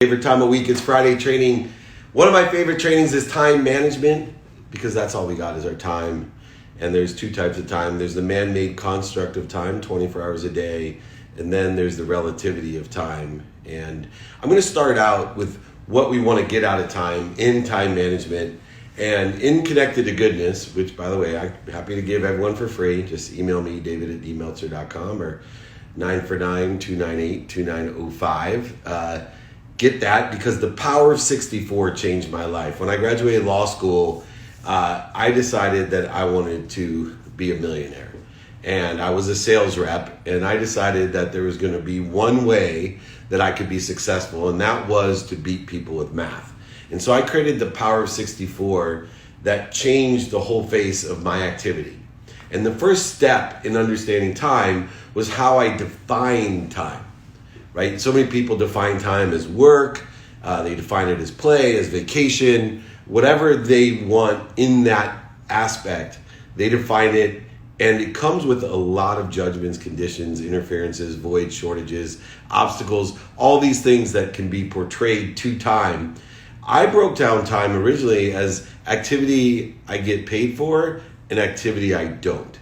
Favorite time of week is Friday training. One of my favorite trainings is time management because that's all we got is our time. And there's two types of time. There's the man-made construct of time, 24 hours a day. And then there's the relativity of time. And I'm going to start out with what we want to get out of time in time management. And in Connected to Goodness, which, by the way, I'm happy to give everyone for free. Just email me, david@dmeltzer.com or 949-298-2905. Get that because the power of 64 changed my life. When I graduated law school, I decided that I wanted to be a millionaire. And I was a sales rep, and I decided that there was going to be one way that I could be successful, and that was to beat people with math. And so I created the power of 64 that changed the whole face of my activity. And the first step in understanding time was how I define time. Right? So many people define time as work, they define it as play, as vacation, whatever they want in that aspect, they define it, and it comes with a lot of judgments, conditions, interferences, voids, shortages, obstacles, all these things that can be portrayed to time. I broke down time originally as activity I get paid for and activity I don't.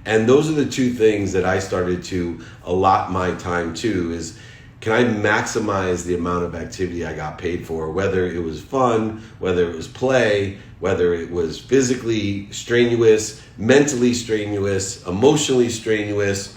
And those are the two things that I started to allot my time to is, can I maximize the amount of activity I got paid for, whether it was fun, whether it was play, whether it was physically strenuous, mentally strenuous, emotionally strenuous,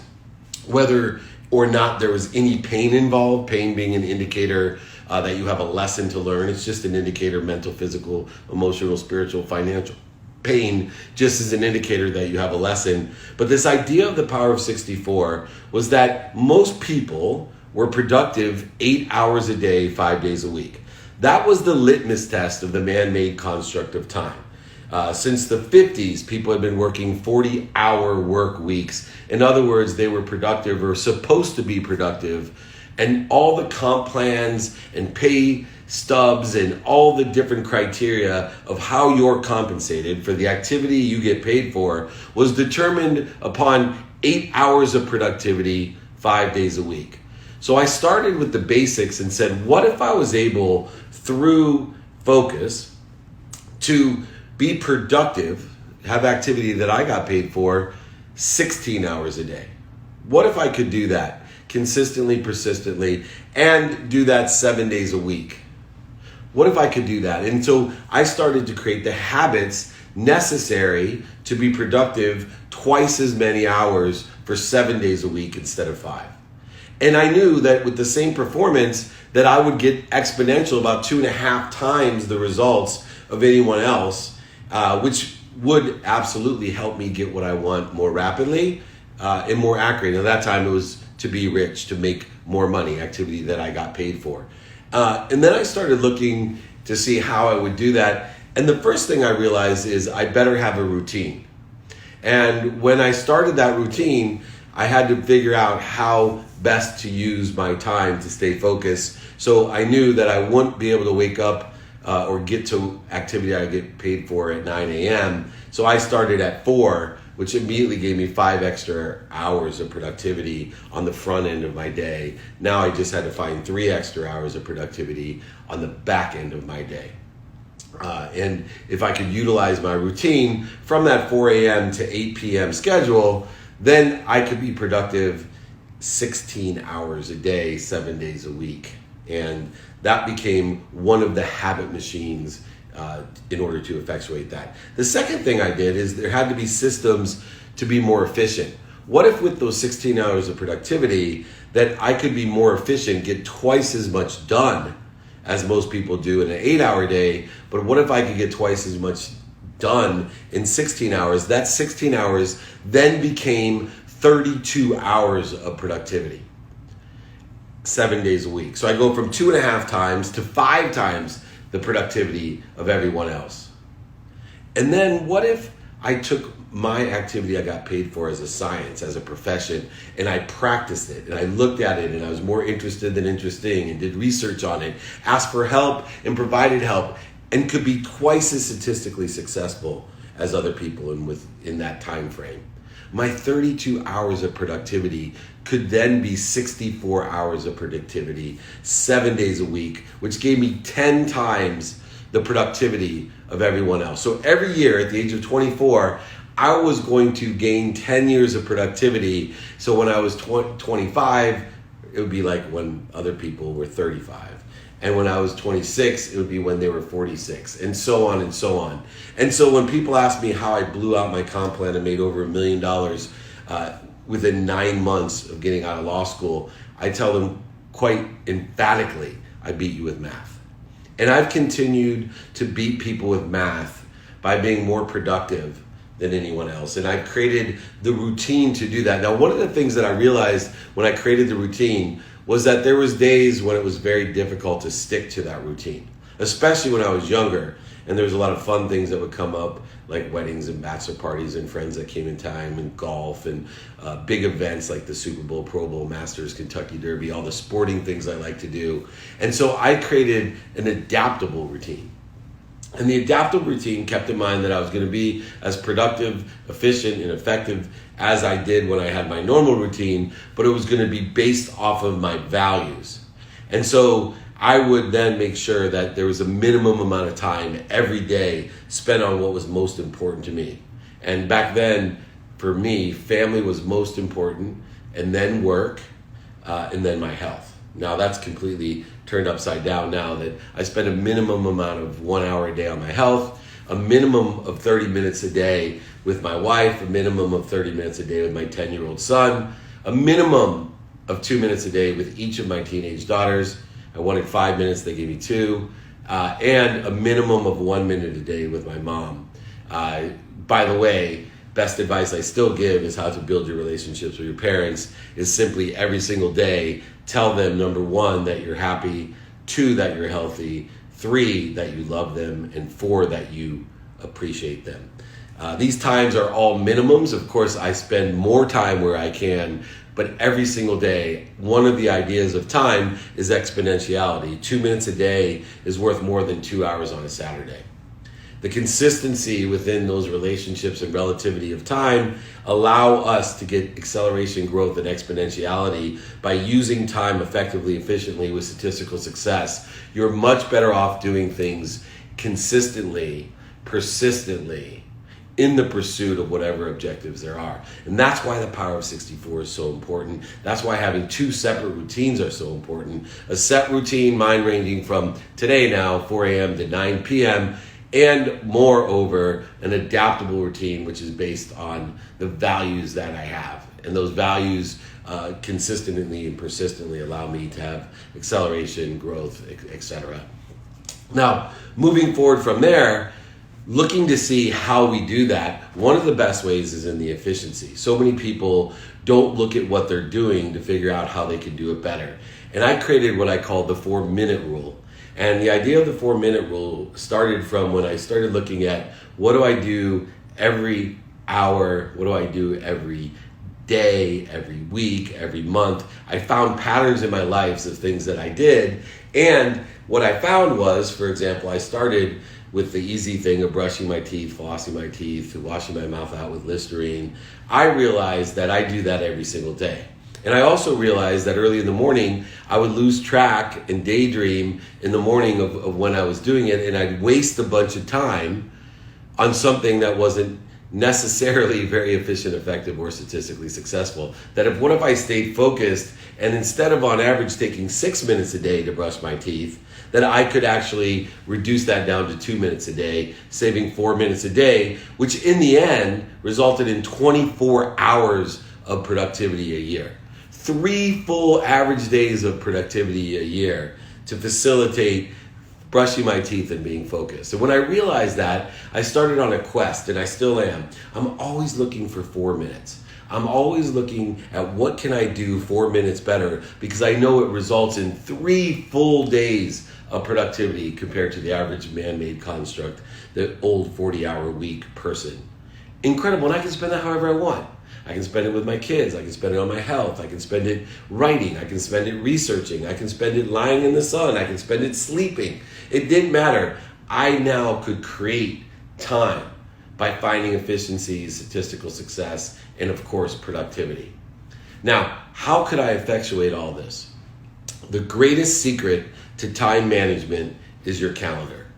whether or not there was any pain involved, pain being an indicator that you have a lesson to learn. It's just an indicator, mental, physical, emotional, spiritual, financial. Pain just as an indicator that you have a lesson. But this idea of the power of 64 was that most people were productive 8 hours a day, 5 days a week. That was the litmus test of the man-made construct of time. Since the 50s, people had been working 40-hour work weeks. In other words, they were productive or supposed to be productive. And all the comp plans and pay stubs and all the different criteria of how you're compensated for the activity you get paid for was determined upon 8 hours of productivity, 5 days a week. So I started with the basics and said, what if I was able, through focus, to be productive, have activity that I got paid for 16 hours a day? What if I could do that consistently, persistently, and do that 7 days a week? What if I could do that? And so I started to create the habits necessary to be productive twice as many hours for 7 days a week instead of 5. And I knew that with the same performance that I would get exponential, about 2.5 times the results of anyone else, which would absolutely help me get what I want more rapidly and more accurate. At that time, it was to be rich, to make more money, activity that I got paid for. And then I started looking to see how I would do that. And the first thing I realized is I better have a routine. And when I started that routine, I had to figure out how best to use my time to stay focused. So I knew that I wouldn't be able to wake up or get to activity I get paid for at 9 a.m. So I started at 4, which immediately gave me 5 extra hours of productivity on the front end of my day. Now I just had to find 3 extra hours of productivity on the back end of my day. And if I could utilize my routine from that 4 a.m. to 8 p.m. schedule, then I could be productive 16 hours a day, 7 days a week. And that became one of the habit machines in order to effectuate that. The second thing I did is there had to be systems to be more efficient. What if with those 16 hours of productivity that I could be more efficient, get twice as much done as most people do in an 8-hour day, but what if I could get twice as much done in 16 hours? That 16 hours then became 32 hours of productivity, 7 days a week. So I go from 2.5 times to 5 times the productivity of everyone else. And then what if I took my activity I got paid for as a science, as a profession, and I practiced it, and I looked at it, and I was more interested than interesting, and did research on it, asked for help, and provided help, and could be twice as statistically successful as other people in that time frame. my 32 hours of productivity could then be 64 hours of productivity, 7 days a week, which gave me 10 times the productivity of everyone else. So every year at the age of 24, I was going to gain 10 years of productivity. So when I was 25, it would be like when other people were 35. And when I was 26, it would be when they were 46, and so on and so on. And so when people ask me how I blew out my comp plan and made over $1 million within 9 months of getting out of law school, I tell them quite emphatically, I beat you with math. And I've continued to beat people with math by being more productive than anyone else. And I've created the routine to do that. Now, one of the things that I realized when I created the routine was that there was days when it was very difficult to stick to that routine, especially when I was younger. And there was a lot of fun things that would come up, like weddings and bachelor parties and friends that came in time, and golf and big events like the Super Bowl, Pro Bowl, Masters, Kentucky Derby, all the sporting things I like to do. And so I created an adaptable routine. And the adaptable routine kept in mind that I was going to be as productive, efficient, and effective as I did when I had my normal routine, but it was going to be based off of my values. And so I would then make sure that there was a minimum amount of time every day spent on what was most important to me. And back then, for me, family was most important, and then work, and then my health. Now that's completely turned upside down now that I spend a minimum amount of 1 hour a day on my health, a minimum of 30 minutes a day with my wife, a minimum of 30 minutes a day with my 10-year-old son, a minimum of 2 minutes a day with each of my teenage daughters. I wanted 5 minutes, they gave me 2, and a minimum of 1 minute a day with my mom. By the way, best advice I still give is how to build your relationships with your parents is simply every single day, tell them, number 1, that you're happy, 2, that you're healthy, 3, that you love them, and 4, that you appreciate them. These times are all minimums. Of course, I spend more time where I can, but every single day, one of the ideas of time is exponentiality. 2 minutes a day is worth more than 2 hours on a Saturday. The consistency within those relationships and relativity of time allow us to get acceleration, growth, and exponentiality by using time effectively, efficiently with statistical success. You're much better off doing things consistently, persistently, in the pursuit of whatever objectives there are. And that's why the power of 64 is so important. That's why having 2 separate routines are so important. A set routine, mine ranging from today now, 4 a.m. to 9 p.m., and moreover, an adaptable routine, which is based on the values that I have. And those values consistently and persistently allow me to have acceleration, growth, etc. Now, moving forward from there, looking to see how we do that, one of the best ways is in the efficiency. So many people don't look at what they're doing to figure out how they can do it better. And I created what I call the 4-minute rule. And the idea of the 4-minute rule started from when I started looking at what do I do every hour, what do I do every day, every week, every month. I found patterns in my life of things that I did. And what I found was, for example, I started with the easy thing of brushing my teeth, flossing my teeth, washing my mouth out with Listerine. I realized that I do that every single day. And I also realized that early in the morning, I would lose track and daydream in the morning of when I was doing it, and I'd waste a bunch of time on something that wasn't necessarily very efficient, effective, or statistically successful. What if I stayed focused, and instead of on average taking 6 minutes a day to brush my teeth, that I could actually reduce that down to 2 minutes a day, saving 4 minutes a day, which in the end resulted in 24 hours of productivity a year. 3 full average days of productivity a year to facilitate brushing my teeth and being focused. And when I realized that, I started on a quest, and I still am. I'm always looking for 4 minutes. I'm always looking at what can I do 4 minutes better, because I know it results in 3 full days of productivity compared to the average man-made construct, the old 40-hour week person. Incredible, and I can spend that however I want. I can spend it with my kids, I can spend it on my health, I can spend it writing, I can spend it researching, I can spend it lying in the sun, I can spend it sleeping. It didn't matter. I now could create time by finding efficiency, statistical success, and of course, productivity. Now, how could I effectuate all this? The greatest secret to time management is your calendar.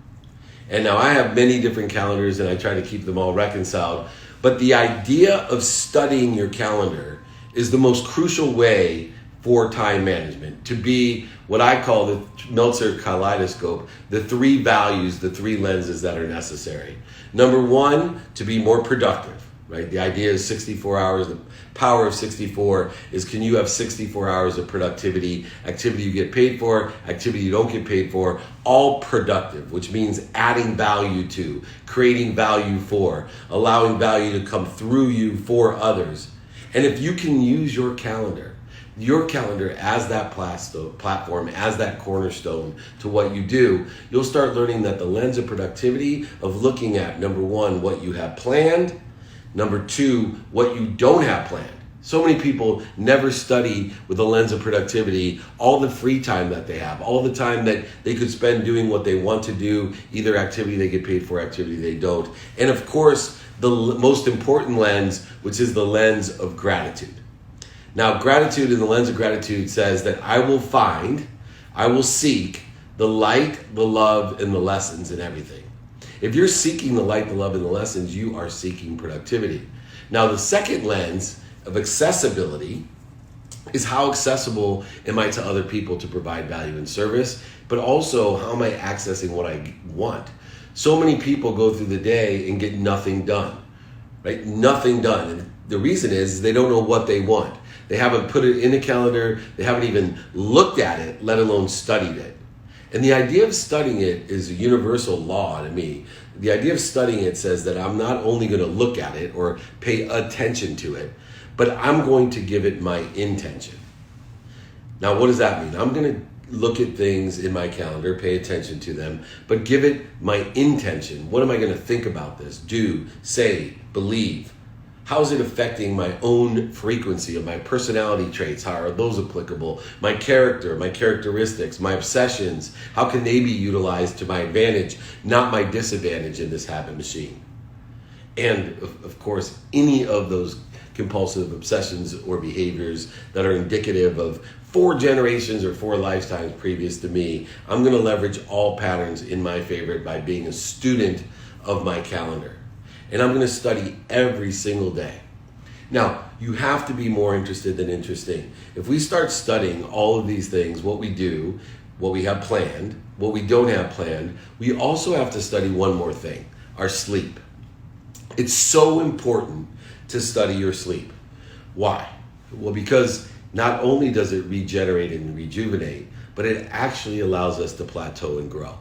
And now I have many different calendars and I try to keep them all reconciled, but the idea of studying your calendar is the most crucial way for time management, to be what I call the Meltzer kaleidoscope, the three values, the three lenses that are necessary. Number one, to be more productive, right? The idea is 64 hours, the power of 64 is, can you have 64 hours of productivity, activity you get paid for, activity you don't get paid for, all productive, which means adding value to, creating value for, allowing value to come through you for others. And if you can use your calendar as that platform, as that cornerstone to what you do, you'll start learning that the lens of productivity of looking at, number one, what you have planned, number two, what you don't have planned. So many people never study with the lens of productivity all the free time that they have, all the time that they could spend doing what they want to do, either activity they get paid for, activity they don't. And of course, the most important lens, which is the lens of gratitude. Now, gratitude in the lens of gratitude says that I will seek the light, the love, and the lessons in everything. If you're seeking the light, the love, and the lessons, you are seeking productivity. Now, the second lens of accessibility is how accessible am I to other people to provide value and service, but also how am I accessing what I want? So many people go through the day and get nothing done, right? Nothing done. And the reason is they don't know what they want. They haven't put it in a calendar. They haven't even looked at it, let alone studied it. And the idea of studying it is a universal law to me. The idea of studying it says that I'm not only going to look at it or pay attention to it, but I'm going to give it my intention. Now, what does that mean? I'm going to look at things in my calendar, pay attention to them, but give it my intention. What am I going to think about this, do, say, believe? How is it affecting my own frequency of my personality traits? How are those applicable? My character, my characteristics, my obsessions, how can they be utilized to my advantage, not my disadvantage in this habit machine? And of course, any of those compulsive obsessions or behaviors that are indicative of 4 generations or 4 lifetimes previous to me, I'm going to leverage all patterns in my favor by being a student of my calendar. And I'm going to study every single day. Now, you have to be more interested than interesting. If we start studying all of these things, what we do, what we have planned, what we don't have planned, we also have to study one more thing, our sleep. It's so important to study your sleep. Why? Well, because not only does it regenerate and rejuvenate, but it actually allows us to plateau and grow.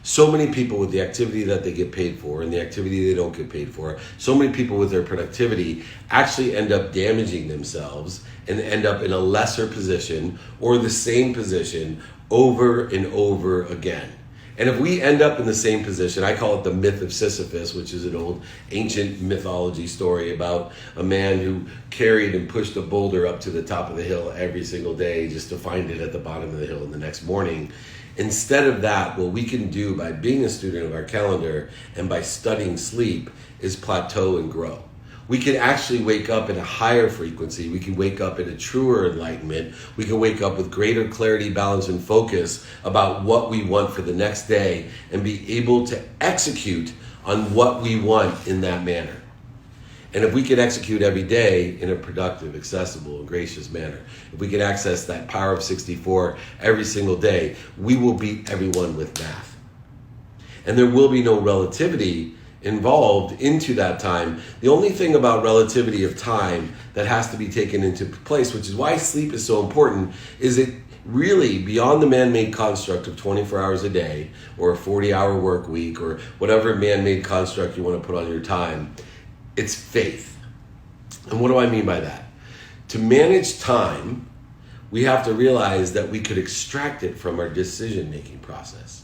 So many people with the activity that they get paid for and the activity they don't get paid for, so many people with their productivity actually end up damaging themselves and end up in a lesser position or the same position over and over again. And if we end up in the same position, I call it the myth of Sisyphus, which is an old ancient mythology story about a man who carried and pushed a boulder up to the top of the hill every single day just to find it at the bottom of the hill the next morning. Instead of that, what we can do by being a student of our calendar and by studying sleep is plateau and grow. We can actually wake up at a higher frequency. We can wake up in a truer enlightenment. We can wake up with greater clarity, balance, and focus about what we want for the next day and be able to execute on what we want in that manner. And if we can execute every day in a productive, accessible, and gracious manner, if we can access that power of 64 every single day, we will beat everyone with math. And there will be no relativity involved into that time. The only thing about relativity of time that has to be taken into place, which is why sleep is so important, is it really beyond the man-made construct of 24 hours a day or a 40-hour work week or whatever man-made construct you want to put on your time. It's faith. And what do I mean by that? To manage time, we have to realize that we could extract it from our decision-making process.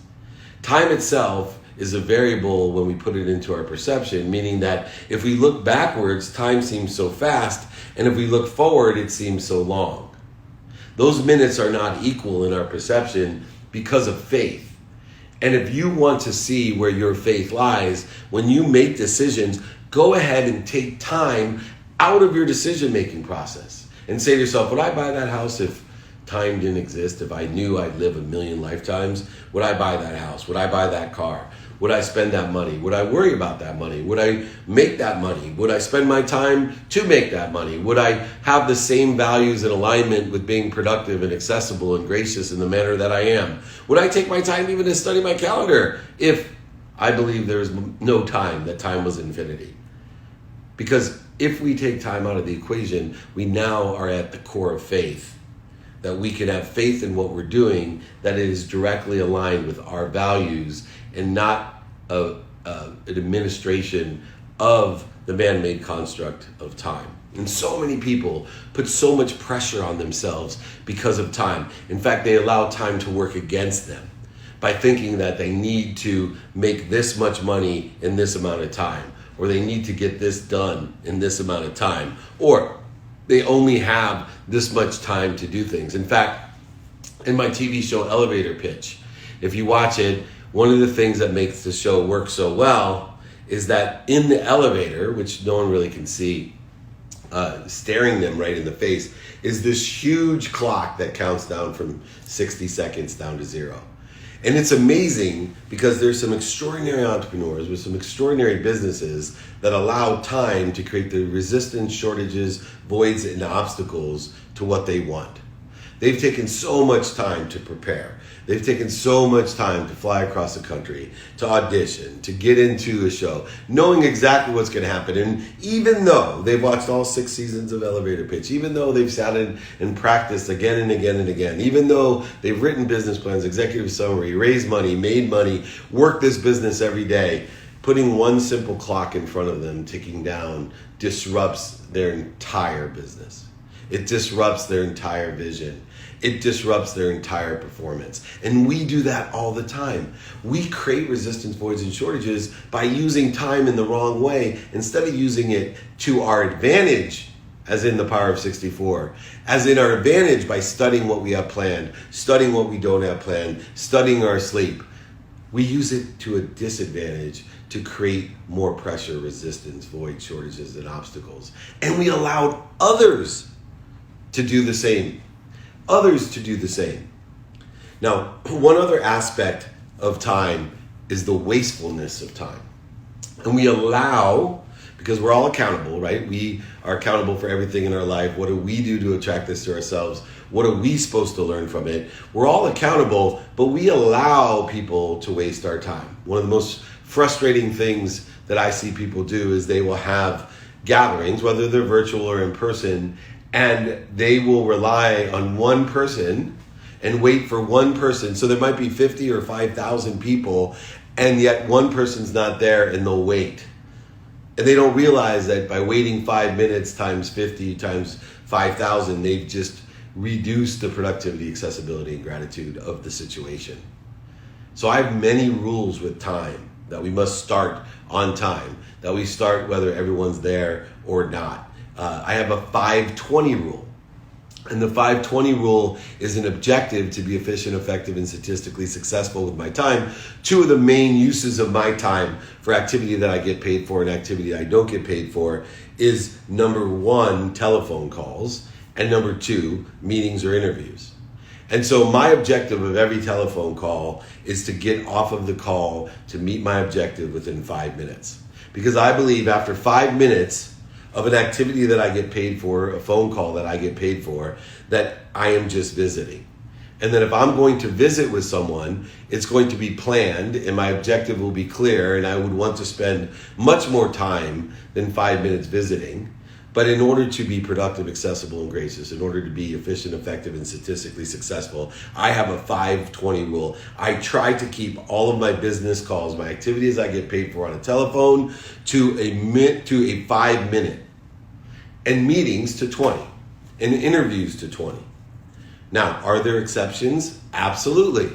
Time itself is a variable when we put it into our perception, meaning that if we look backwards, time seems so fast, and if we look forward, it seems so long. Those minutes are not equal in our perception because of faith. And if you want to see where your faith lies, when you make decisions, go ahead and take time out of your decision-making process and say to yourself, would I buy that house if time didn't exist? If I knew I'd live 1,000,000 lifetimes, would I buy that house? Would I buy that car? Would I spend that money? Would I worry about that money? Would I make that money? Would I spend my time to make that money? Would I have the same values and alignment with being productive and accessible and gracious in the manner that I am? Would I take my time even to study my calendar if I believe there was no time, that time was infinity? Because if we take time out of the equation, we now are at the core of faith, that we can have faith in what we're doing, that it is directly aligned with our values and not an administration of the man-made construct of time. And so many people put so much pressure on themselves because of time. In fact, they allow time to work against them by thinking that they need to make this much money in this amount of time, or they need to get this done in this amount of time, or they only have this much time to do things. In fact, in my TV show Elevator Pitch, if you watch it, one of the things that makes the show work so well is that in the elevator, which no one really can see, staring them right in the face, is this huge clock that counts down from 60 seconds down to 0. And it's amazing because there's some extraordinary entrepreneurs with some extraordinary businesses that allow time to create the resistance, shortages, voids, and obstacles to what they want. They've taken so much time to prepare. They've taken so much time to fly across the country, to audition, to get into a show, knowing exactly what's going to happen. And even though they've watched all 6 seasons of Elevator Pitch, even though they've sat in and practiced again and again and again, even though they've written business plans, executive summary, raised money, made money, worked this business every day, putting one simple clock in front of them ticking down disrupts their entire business. It disrupts their entire vision. It disrupts their entire performance. And we do that all the time. We create resistance, voids, and shortages by using time in the wrong way instead of using it to our advantage, as in the power of 64, as in our advantage by studying what we have planned, studying what we don't have planned, studying our sleep. We use it to a disadvantage to create more pressure, resistance, void, shortages, and obstacles. And we allowed others to do the same. Others to do the same. Now, one other aspect of time is the wastefulness of time. And we allow, because we're all accountable, right? We are accountable for everything in our life. What do we do to attract this to ourselves? What are we supposed to learn from it? We're all accountable, but we allow people to waste our time. One of the most frustrating things that I see people do is they will have gatherings, whether they're virtual or in person, and they will rely on one person and wait for one person. So there might be 50 or 5,000 people, and yet one person's not there, and they'll wait. And they don't realize that by waiting 5 minutes times 50 times 5,000, they've just reduced the productivity, accessibility, and gratitude of the situation. So I have many rules with time, that we must start on time, that we start whether everyone's there or not. I have a 5-20 rule. And the 5-20 rule is an objective to be efficient, effective, and statistically successful with my time. 2 of the main uses of my time for activity that I get paid for and activity I don't get paid for is number 1, telephone calls, and number 2, meetings or interviews. And so my objective of every telephone call is to get off of the call to meet my objective within 5 minutes. Because I believe after 5 minutes of an activity that I get paid for, a phone call that I get paid for, that I am just visiting. And that if I'm going to visit with someone, it's going to be planned and my objective will be clear, and I would want to spend much more time than 5 minutes visiting. But in order to be productive, accessible, and gracious, in order to be efficient, effective, and statistically successful, I have a 5-20 rule. I try to keep all of my business calls, my activities I get paid for on a telephone, to a 5 minute, and meetings to 20, and interviews to 20. Now, are there exceptions? Absolutely.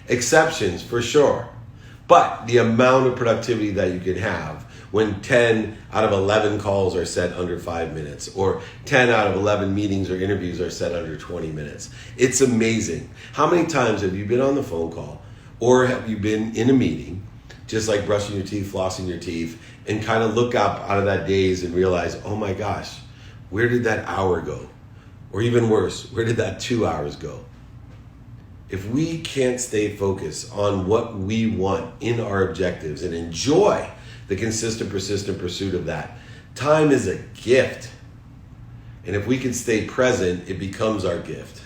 Exceptions for sure. But the amount of productivity that you can have when 10 out of 11 calls are set under 5 minutes, or 10 out of 11 meetings or interviews are set under 20 minutes. It's amazing. How many times have you been on the phone call Or have you been in a meeting, just like brushing your teeth, flossing your teeth, and kind of look up out of that daze and realize, oh my gosh, where did that hour go? Or even worse, where did that 2 hours go? If we can't stay focused on what we want in our objectives and enjoy the consistent, persistent pursuit of that, time is a gift. And if we can stay present, it becomes our gift.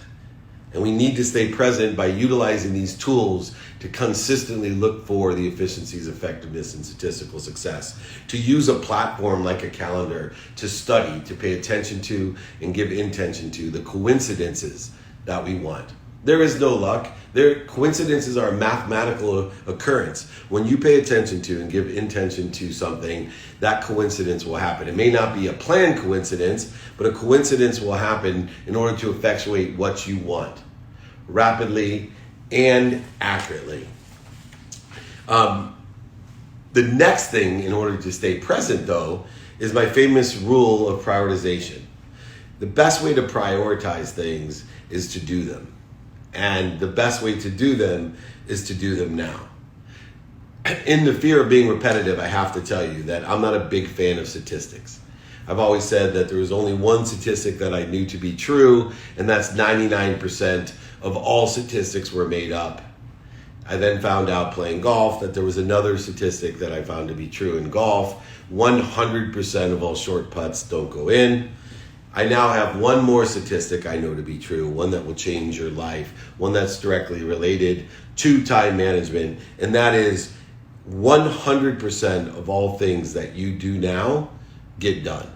And we need to stay present by utilizing these tools to consistently look for the efficiencies, effectiveness, and statistical success. To use a platform like a calendar to study, to pay attention to, and give intention to the coincidences that we want. There is no luck. Coincidences are a mathematical occurrence. When you pay attention to and give intention to something, that coincidence will happen. It may not be a planned coincidence, but a coincidence will happen in order to effectuate what you want rapidly and accurately. The next thing in order to stay present, though, is my famous rule of prioritization. The best way to prioritize things is to do them. And the best way to do them is to do them now. In the fear of being repetitive, I have to tell you that I'm not a big fan of statistics. I've always said that there was only one statistic that I knew to be true, and that's 99% of all statistics were made up. I then found out playing golf that there was another statistic that I found to be true in golf. 100% of all short putts don't go in. I now have one more statistic I know to be true, one that will change your life, one that's directly related to time management, and that is 100% of all things that you do now get done.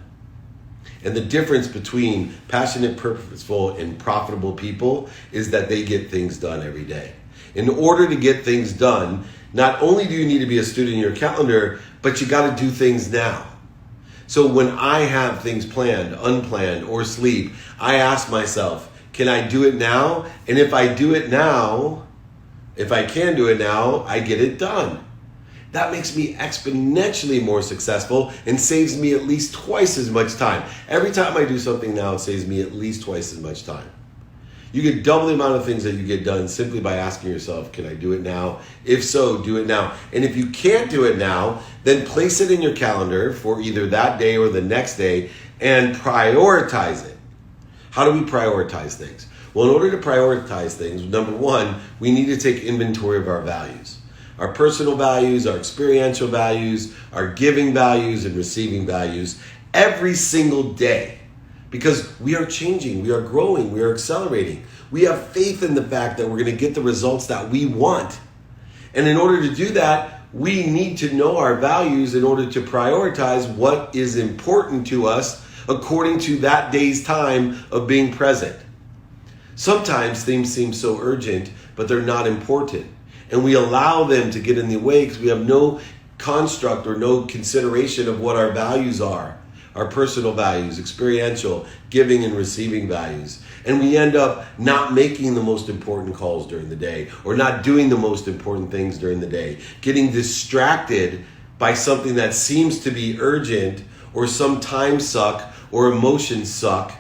And the difference between passionate, purposeful, and profitable people is that they get things done every day. In order to get things done, not only do you need to be a student in your calendar, but you got to do things now. So when I have things planned, unplanned, or sleep, I ask myself, can I do it now? And if I do it now, if I can do it now, I get it done. That makes me exponentially more successful and saves me at least twice as much time. Every time I do something now, it saves me at least twice as much time. You get double the amount of things that you get done simply by asking yourself, can I do it now? If so, do it now. And if you can't do it now, then place it in your calendar for either that day or the next day and prioritize it. How do we prioritize things? Well, in order to prioritize things, number one, we need to take inventory of our values. Our personal values, our experiential values, our giving values and receiving values every single day. Because we are changing, we are growing, we are accelerating. We have faith in the fact that we're going to get the results that we want. And in order to do that, we need to know our values in order to prioritize what is important to us according to that day's time of being present. Sometimes things seem so urgent, but they're not important. And we allow them to get in the way because we have no construct or no consideration of what our values are. Our personal values, experiential, giving and receiving values. And we end up not making the most important calls during the day or not doing the most important things during the day, getting distracted by something that seems to be urgent or some time suck or emotion suck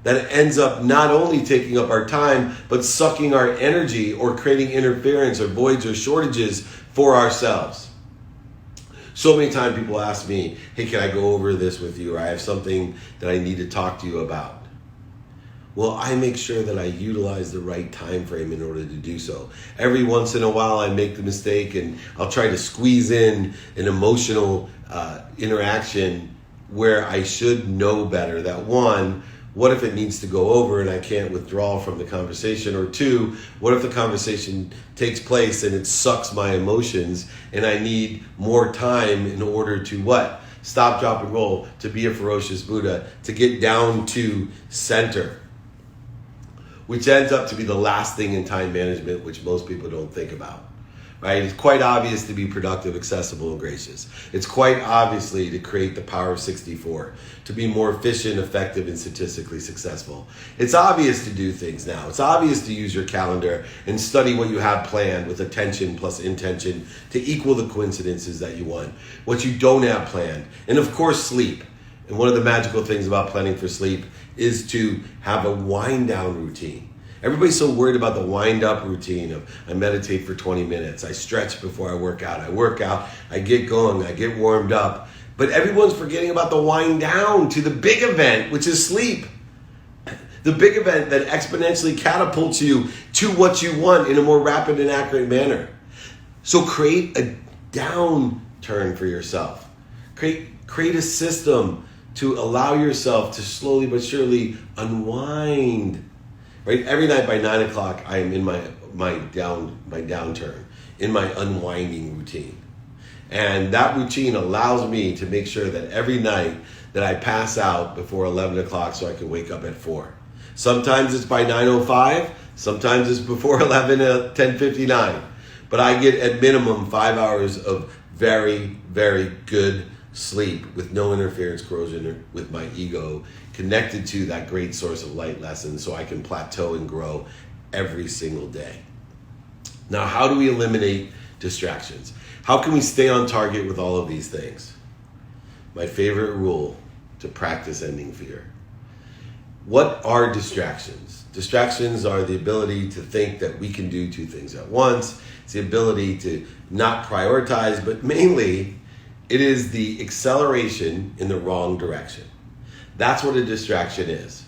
that ends up not only taking up our time, but sucking our energy or creating interference or voids or shortages for ourselves. So many times people ask me, hey, can I go over this with you? Or I have something that I need to talk to you about. Well, I make sure that I utilize the right time frame in order to do so. Every once in a while, I make the mistake and I'll try to squeeze in an emotional interaction where I should know better. That one, what if it needs to go over and I can't withdraw from the conversation? Or two, what if the conversation takes place and it sucks my emotions and I need more time in order to what? Stop, drop, and roll, to be a ferocious Buddha, to get down to center, which ends up to be the last thing in time management, which most people don't think about. Right? It's quite obvious to be productive, accessible, and gracious. It's quite obviously to create the power of 64, to be more efficient, effective, and statistically successful. It's obvious to do things now. It's obvious to use your calendar and study what you have planned with attention plus intention to equal the coincidences that you want, what you don't have planned, and of course sleep. And one of the magical things about planning for sleep is to have a wind down routine. Everybody's so worried about the wind-up routine of I meditate for 20 minutes, I stretch before I work out, I get going, I get warmed up. But everyone's forgetting about the wind down to the big event, which is sleep. The big event that exponentially catapults you to what you want in a more rapid and accurate manner. So create a downturn for yourself. Create a system to allow yourself to slowly but surely unwind. Right? Every night by 9 o'clock, I am in my downturn, in my unwinding routine. And that routine allows me to make sure that every night that I pass out before 11 o'clock so I can wake up at 4. Sometimes it's by 9:05, sometimes it's before 10:59. But I get at minimum 5 hours of very, very good sleep with no interference, corrosion with my ego, connected to that great source of light lesson so I can plateau and grow every single day. Now, how do we eliminate distractions? How can we stay on target with all of these things? My favorite rule to practice ending fear. What are distractions? Distractions are the ability to think that we can do two things at once. It's the ability to not prioritize, but mainly it is the acceleration in the wrong direction. That's what a distraction is.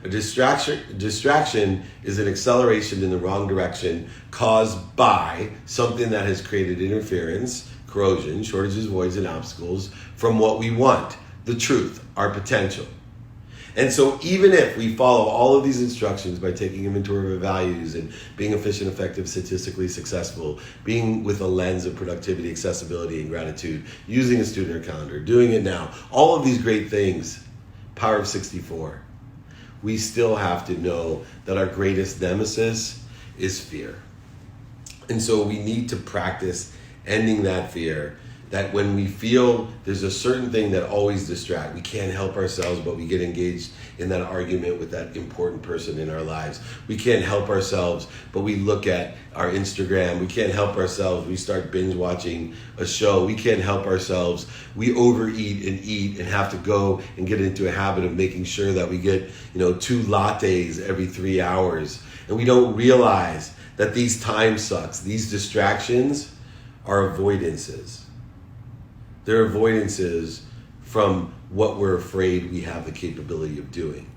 A distraction is an acceleration in the wrong direction caused by something that has created interference, corrosion, shortages, voids, and obstacles from what we want, the truth, our potential. And so even if we follow all of these instructions by taking inventory of our values and being efficient, effective, statistically successful, being with a lens of productivity, accessibility, and gratitude, using a student or calendar, doing it now, all of these great things, power of 64, we still have to know that our greatest nemesis is fear. And so we need to practice ending that fear, that when we feel there's a certain thing that always distracts, we can't help ourselves, but we get engaged in that argument with that important person in our lives. We can't help ourselves, but we look at our Instagram. We can't help ourselves. We start binge watching a show. We can't help ourselves. We overeat and eat and have to go and get into a habit of making sure that we get, 2 lattes every 3 hours. And we don't realize that these time sucks, these distractions are avoidances. They're avoidances from what we're afraid we have the capability of doing.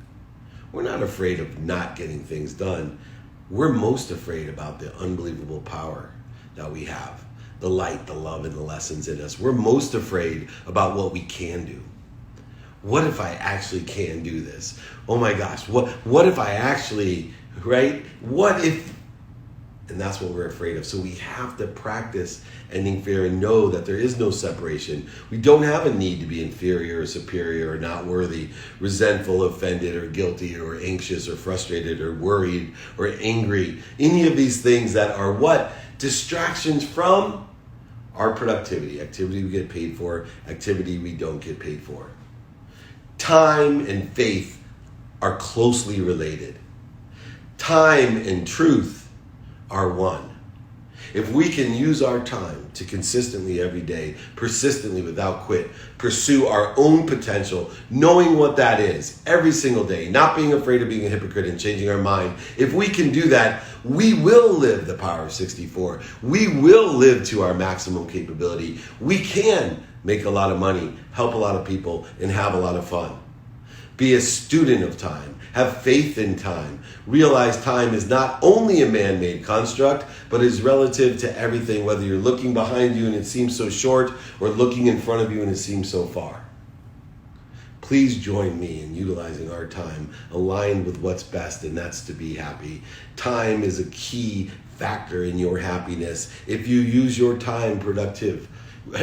We're not afraid of not getting things done. We're most afraid about the unbelievable power that we have, the light, the love, and the lessons in us. We're most afraid about what we can do. What if I actually can do this? Oh my gosh, what if I actually, right? What if? And that's what we're afraid of. So we have to practice ending fear and know that there is no separation. We don't have a need to be inferior or superior or not worthy, resentful, offended, or guilty, or anxious, or frustrated, or worried, or angry. Any of these things that are what? Distractions from our productivity. Activity we get paid for, activity we don't get paid for. Time and faith are closely related. Time and truth are one. If we can use our time to consistently every day, persistently without quit, pursue our own potential, knowing what that is every single day, not being afraid of being a hypocrite and changing our mind, if we can do that, we will live the power of 64. We will live to our maximum capability. We can make a lot of money, help a lot of people, and have a lot of fun. Be a student of time. Have faith in time. Realize time is not only a man-made construct, but is relative to everything, whether you're looking behind you and it seems so short or looking in front of you and it seems so far. Please join me in utilizing our time aligned with what's best, and that's to be happy. Time is a key factor in your happiness. If you use your time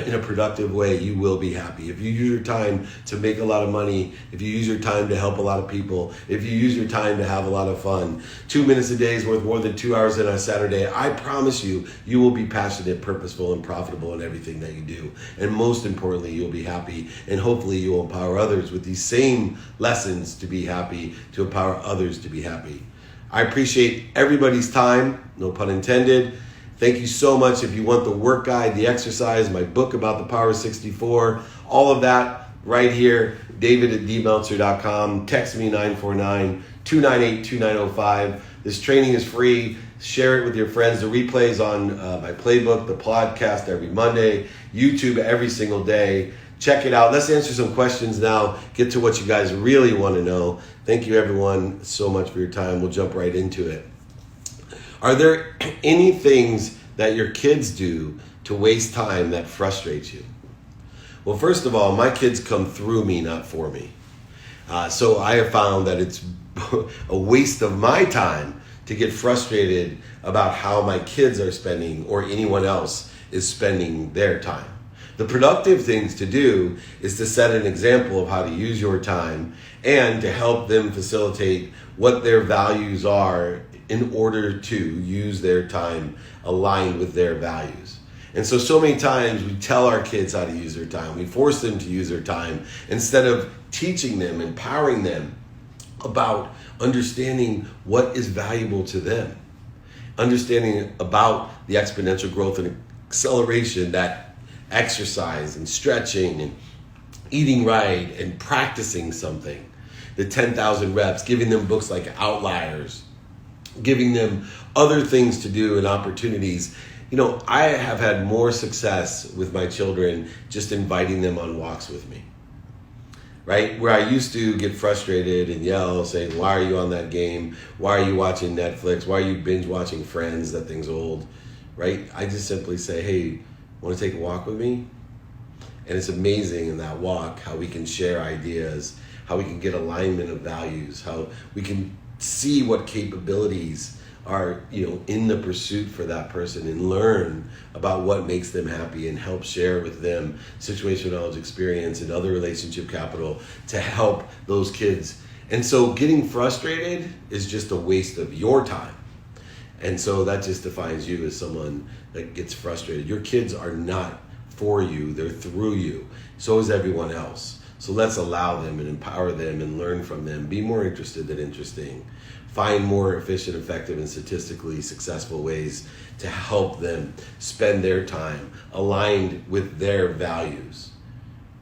in a productive way, you will be happy. If you use your time to make a lot of money, if you use your time to help a lot of people, if you use your time to have a lot of fun, 2 minutes a day is worth more than 2 hours on a Saturday. I promise you, you will be passionate, purposeful, and profitable in everything that you do. And most importantly, you'll be happy, and hopefully you will empower others with these same lessons to be happy, to empower others to be happy. I appreciate everybody's time, no pun intended. Thank you so much. If you want the work guide, the exercise, my book about the power of 64, all of that right here, david@dmeltzer.com. Text me 949-298-2905. This training is free. Share it with your friends. The replays on my playbook, the podcast every Monday, YouTube every single day. Check it out. Let's answer some questions now. Get to what you guys really want to know. Thank you, everyone, so much for your time. We'll jump right into it. Are there any things that your kids do to waste time that frustrates you? Well, first of all, my kids come through me, not for me. So I have found that it's a waste of my time to get frustrated about how my kids are spending or anyone else is spending their time. The productive things to do is to set an example of how to use your time and to help them facilitate what their values are in order to use their time aligned with their values. And so many times we tell our kids how to use their time. We force them to use their time instead of teaching them, empowering them about understanding what is valuable to them. Understanding about the exponential growth and acceleration that exercise and stretching and eating right and practicing something. The 10,000 reps, giving them books like Outliers, giving them other things to do and opportunities. You know, I have had more success with my children just inviting them on walks with me, right? Where I used to get frustrated and yell, saying, why are you on that game? Why are you watching Netflix? Why are you binge watching Friends? That thing's old, right? I just simply say, hey, want to take a walk with me? And it's amazing in that walk how we can share ideas, how we can get alignment of values, how we can see what capabilities are, in the pursuit for that person and learn about what makes them happy and help share with them situational knowledge, experience, and other relationship capital to help those kids. And so getting frustrated is just a waste of your time. And so that just defines you as someone that gets frustrated. Your kids are not for you, they're through you. So is everyone else. So let's allow them and empower them and learn from them. Be more interested than interesting. Find more efficient, effective, and statistically successful ways to help them spend their time aligned with their values.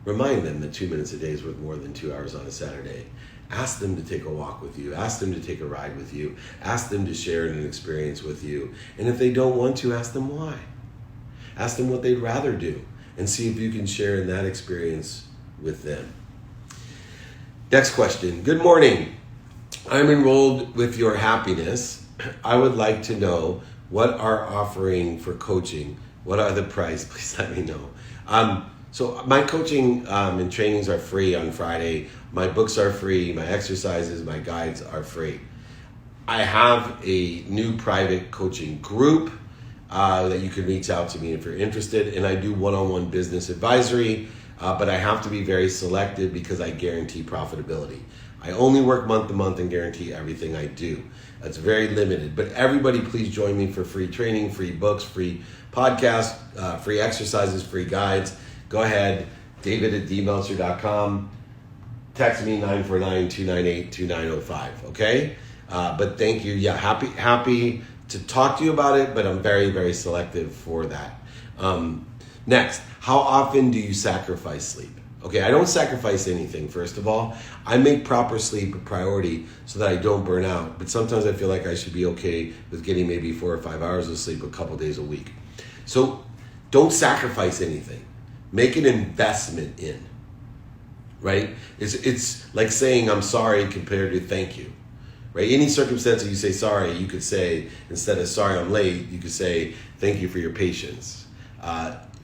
Remind them that 2 minutes a day is worth more than 2 hours on a Saturday. Ask them to take a walk with you. Ask them to take a ride with you. Ask them to share an experience with you. And if they don't want to, ask them why. Ask them what they'd rather do and see if you can share in that experience with them. Next question. Good morning. I'm enrolled with your happiness. I would like to know what are offering for coaching. What are the price? Please let me know. So my coaching and trainings are free on Friday. My books are free. My exercises, my guides are free. I have a new private coaching group that you can reach out to me if you're interested. And I do one-on-one business advisory, but I have to be very selective because I guarantee profitability. I only work month to month and guarantee everything I do. That's very limited. But everybody, please join me for free training, free books, free podcasts, free exercises, free guides. Go ahead, david@dmeltzer.com. Text me 949-298-2905, okay? But thank you. Yeah, happy to talk to you about it, but I'm very, very selective for that. Next, how often do you sacrifice sleep? Okay, I don't sacrifice anything, first of all. I make proper sleep a priority so that I don't burn out. But sometimes I feel like I should be okay with getting maybe 4 or 5 hours of sleep a couple days a week. So don't sacrifice anything. Make an investment in, right? It's like saying I'm sorry compared to thank you, right? Any circumstance that you say sorry, you could say, instead of sorry I'm late, you could say thank you for your patience.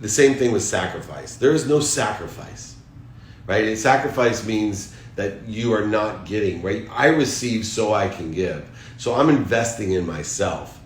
The same thing with sacrifice. There is no sacrifice, right? And sacrifice means that you are not getting, right? I receive so I can give. So I'm investing in myself.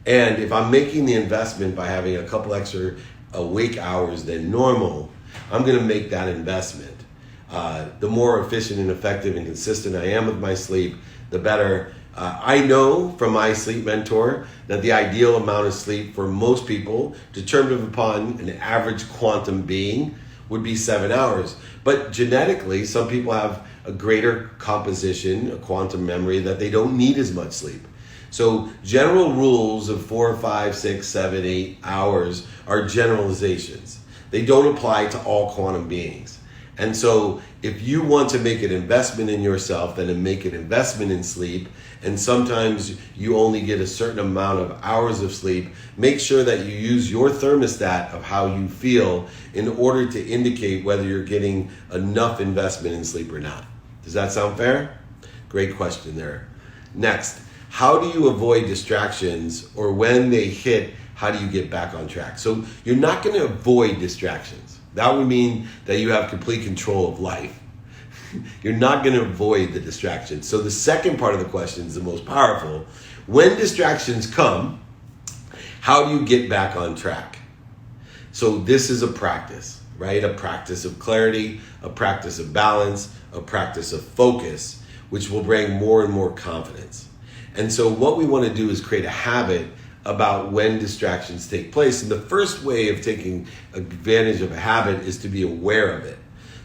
And if I'm making the investment by having a couple extra awake hours than normal, I'm going to make that investment. The more efficient and effective and consistent I am with my sleep, the better. I know from my sleep mentor that the ideal amount of sleep for most people, determined upon an average quantum being, would be 7 hours. But genetically, some people have a greater composition, a quantum memory, that they don't need as much sleep. So general rules of 4, 5, 6, 7, 8 hours are generalizations. They don't apply to all quantum beings. And so if you want to make an investment in yourself, then make an investment in sleep, and sometimes you only get a certain amount of hours of sleep, make sure that you use your thermostat of how you feel in order to indicate whether you're getting enough investment in sleep or not. Does that sound fair? Great question there. Next, how do you avoid distractions, or when they hit, how do you get back on track? So you're not going to avoid distractions. That would mean that you have complete control of life. You're not going to avoid the distractions. So the second part of the question is the most powerful. When distractions come, how do you get back on track? So this is a practice, right? A practice of clarity, a practice of balance, a practice of focus, which will bring more and more confidence. And so what we want to do is create a habit about when distractions take place. And the first way of taking advantage of a habit is to be aware of it.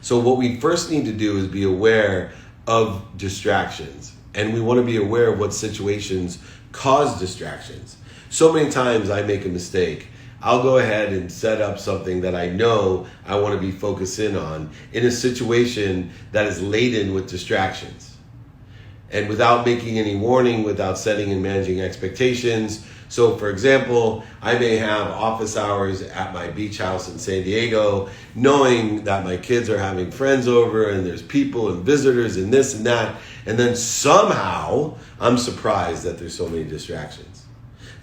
So what we first need to do is be aware of distractions. And we want to be aware of what situations cause distractions. So many times I make a mistake. I'll go ahead and set up something that I know I want to be focused in on in a situation that is laden with distractions. And without making any warning, without setting and managing expectations. So for example, I may have office hours at my beach house in San Diego, knowing that my kids are having friends over and there's people and visitors and this and that. And then somehow I'm surprised that there's so many distractions,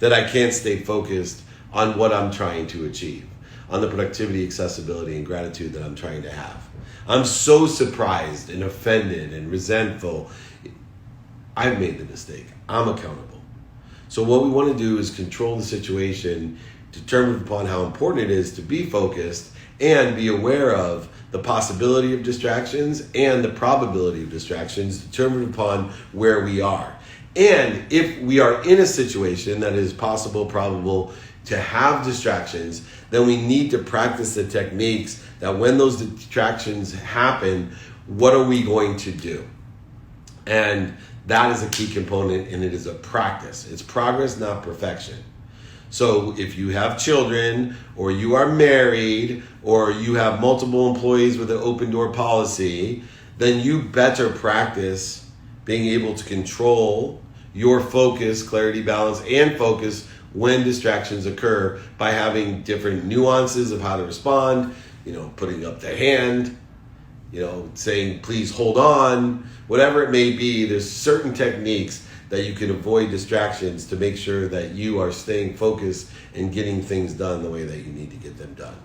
that I can't stay focused on what I'm trying to achieve, on the productivity, accessibility, and gratitude that I'm trying to have. I'm so surprised and offended and resentful. I've made the mistake. I'm accountable. So what we want to do is control the situation, determine upon how important it is to be focused, and be aware of the possibility of distractions and the probability of distractions, determined upon where we are. And if we are in a situation that is possible, probable to have distractions, then we need to practice the techniques that when those distractions happen, what are we going to do? And that is a key component, and it is a practice. It's progress, not perfection. So if you have children, or you are married, or you have multiple employees with an open door policy, then you better practice being able to control your focus, clarity, balance, and focus when distractions occur by having different nuances of how to respond, putting up the hand, saying, please hold on, whatever it may be. There's certain techniques that you can avoid distractions to make sure that you are staying focused and getting things done the way that you need to get them done.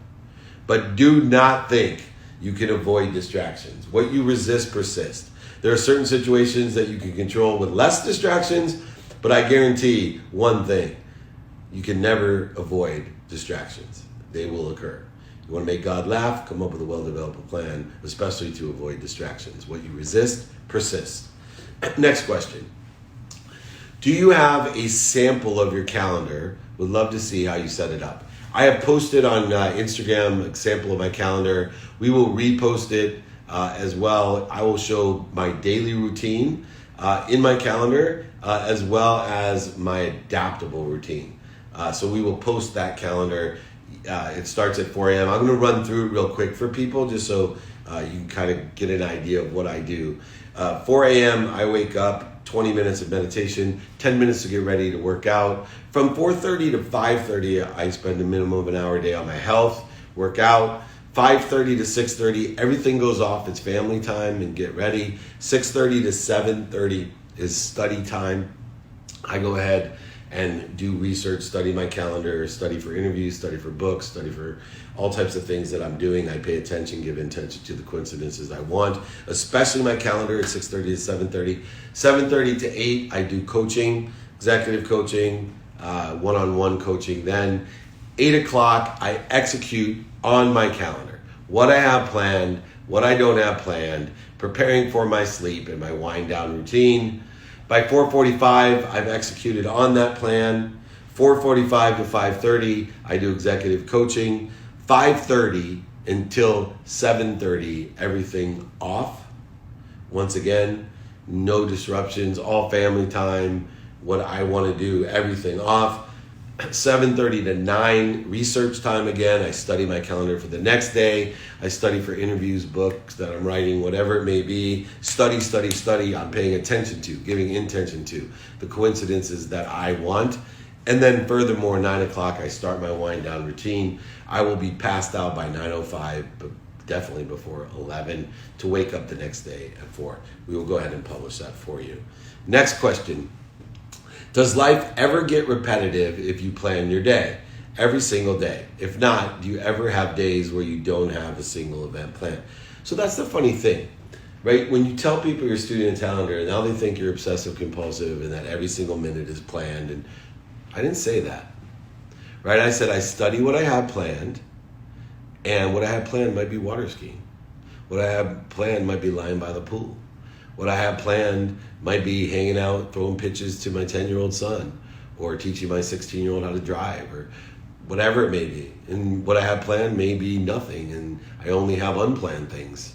But do not think you can avoid distractions. What you resist persists. There are certain situations that you can control with less distractions, but I guarantee one thing: you can never avoid distractions. They will occur. You want to make God laugh? Come up with a well-developed plan, especially to avoid distractions. What you resist persists. Next question. Do you have a sample of your calendar? Would love to see how you set it up. I have posted on Instagram a sample of my calendar. We will repost it as well. I will show my daily routine in my calendar as well as my adaptable routine. So we will post that calendar. It starts at 4 a.m. I'm going to run through it real quick for people just so you can kind of get an idea of what I do. 4 a.m. I wake up, 20 minutes of meditation, 10 minutes to get ready to work out. From 4:30 to 5:30, I spend a minimum of an hour a day on my health, work out. 5:30 to 6:30, everything goes off. It's family time and get ready. 6:30 to 7:30 is study time. I go ahead and do research, study my calendar, study for interviews, study for books, study for all types of things that I'm doing. I pay attention, give attention to the coincidences I want, especially my calendar at 6:30 to 7:30. 7:30 to 8, I do coaching, executive coaching, one-on-one coaching. Then 8 o'clock, I execute on my calendar what I have planned, what I don't have planned, preparing for my sleep and my wind down routine. By 4:45, I've executed on that plan. 4:45 to 5:30, I do executive coaching. 5:30 until 7:30, everything off. Once again, no disruptions, all family time, what I want to do, everything off. 7:30 to 9, research time again. I study my calendar for the next day. I study for interviews, books that I'm writing, whatever it may be. Study. I'm paying attention to, giving intention to the coincidences that I want. And then furthermore, 9 o'clock, I start my wind down routine. I will be passed out by 9:05, but definitely before 11 to wake up the next day at 4. We will go ahead and publish that for you. Next question. Does life ever get repetitive if you plan your day? Every single day. If not, do you ever have days where you don't have a single event planned? So that's the funny thing, right? When you tell people you're student calendar, now they think you're obsessive compulsive and that every single minute is planned. And I didn't say that, right? I said I study what I have planned, and what I have planned might be water skiing. What I have planned might be lying by the pool. What I have planned might be hanging out, throwing pitches to my 10-year-old son, or teaching my 16-year-old how to drive, or whatever it may be. And what I have planned may be nothing, and I only have unplanned things.